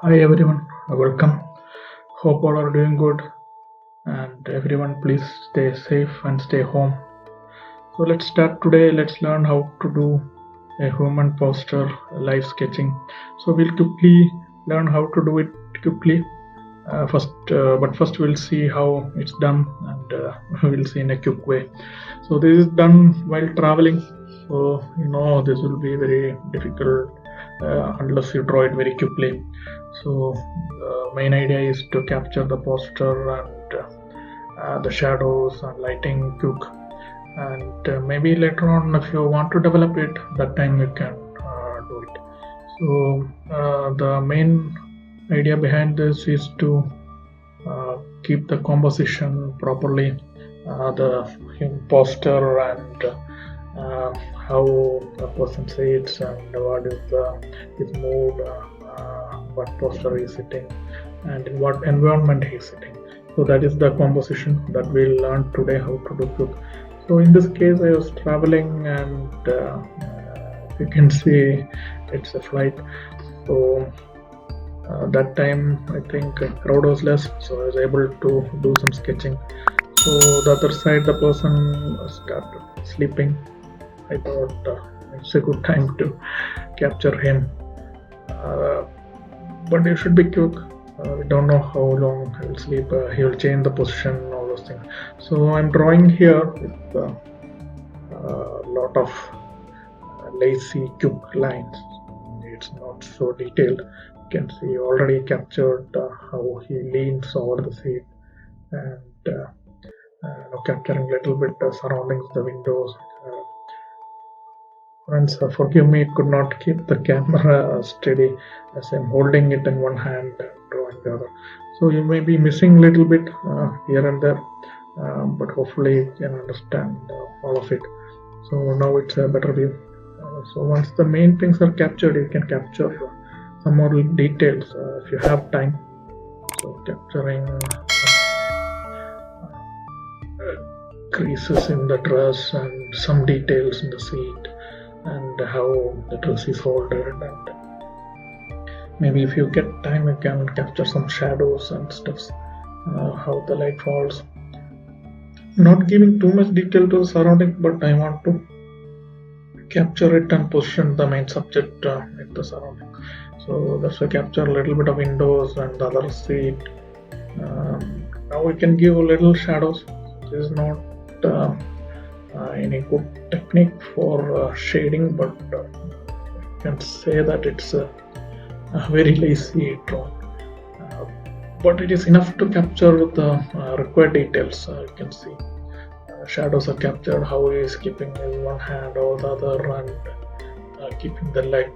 Hi everyone, welcome. Hope all are doing good, and everyone please stay safe and stay home. So let's start today. Let's learn how to do a human posture live sketching. So we'll quickly learn how to do it quickly. But first we'll see how it's done, and we'll see in a quick way. So this is done while traveling. So this will be very difficult unless you draw it very quickly. So the main idea is to capture the posture and the shadows and lighting quick. And maybe later on, if you want to develop it, that time you can do it. So the main idea behind this is to keep the composition properly, the posture and how a person sits and what is his mood, what posture he is sitting, and in what environment he is sitting. So that is the composition that we'll learn today how to do quick. So in this case, I was traveling, and you can see it's a flight. So that time I think crowd was less, so I was able to do some sketching. So the other side, the person started sleeping. I thought it's a good time to capture him, but you should be quick. We don't know how long he will sleep. He will change the position, all those things. So I'm drawing here with a lot of lazy quick lines. It's not so detailed. You can see already captured how he leans over the seat, and capturing a little bit surroundings, the windows. Friends, forgive me, could not keep the camera steady as I'm holding it in one hand and drawing the other. So you may be missing a little bit here and there, but hopefully you can understand all of it. So now it's a better view. So once the main things are captured, you can capture some more details if you have time. So capturing creases in the dress and some details in the seat and how the dress is folded, and maybe if you get time you can capture some shadows and stuffs, how the light falls. Not giving too much detail to the surrounding, but I want to capture it and position the main subject in the surrounding. So that's why capture a little bit of windows and the other seat. Now we can give a little shadows. This is not any good technique for shading, but you can say that it's a very lazy drawing, but it is enough to capture the required details. You can see shadows are captured, how he is keeping in one hand or the other, and keeping the leg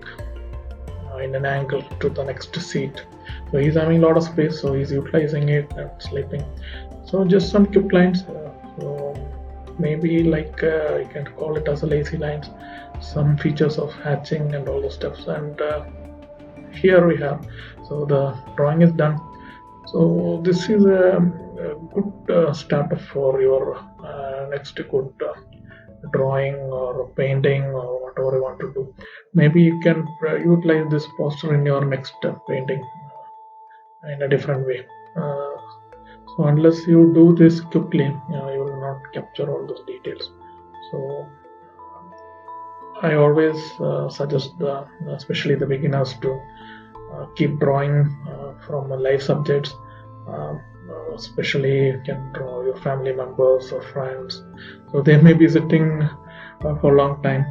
in an angle to the next seat. So he's having a lot of space, so he's utilizing it and sleeping. So just some quick lines. So maybe like you can call it as a lazy lines, some features of hatching and all the stuffs, and here we have. So the drawing is done. So this is a good starter for your next good drawing or painting or whatever you want to do. Maybe you can utilize this poster in your next painting in a different way. So unless you do this quickly, you will not capture all those details. So I always suggest, especially the beginners, to keep drawing from live subjects. Especially you can draw your family members or friends. So they may be sitting for a long time,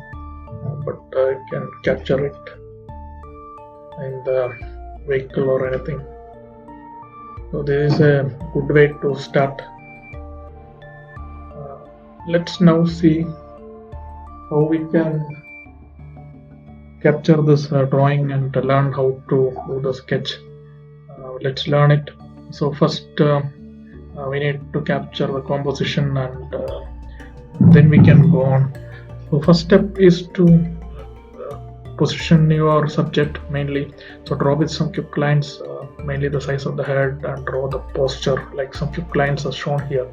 but you can capture it in the vehicle or anything. So this is a good way to start. Let's now see how we can capture this drawing and learn how to do the sketch. Let's learn it. So first we need to capture the composition, and then we can go on. So first step is to position your subject mainly. So draw with some quick lines, mainly the size of the head, and draw the posture like some quick lines are shown here.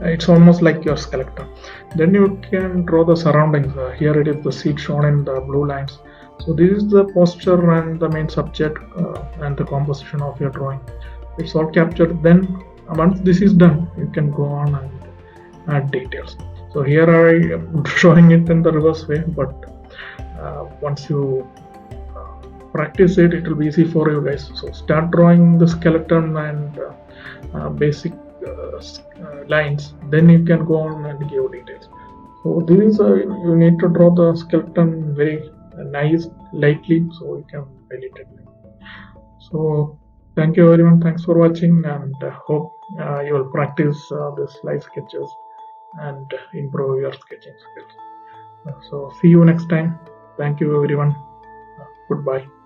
It's almost like your skeleton. Then you can draw the surroundings. Here it is the seat shown in the blue lines. So this is the posture and the main subject and the composition of your drawing. It's all captured. Then once this is done, you can go on and add details. So here I am showing it in the reverse way, but once you practice it, it will be easy for you guys. So start drawing the skeleton and basic lines, then you can go on and give details. So this is you need to draw the skeleton very nice, lightly, so you can edit it. So thank you everyone, thanks for watching, and hope you will practice this live sketches and improve your sketching skills. So see you next time. Thank you everyone. Goodbye.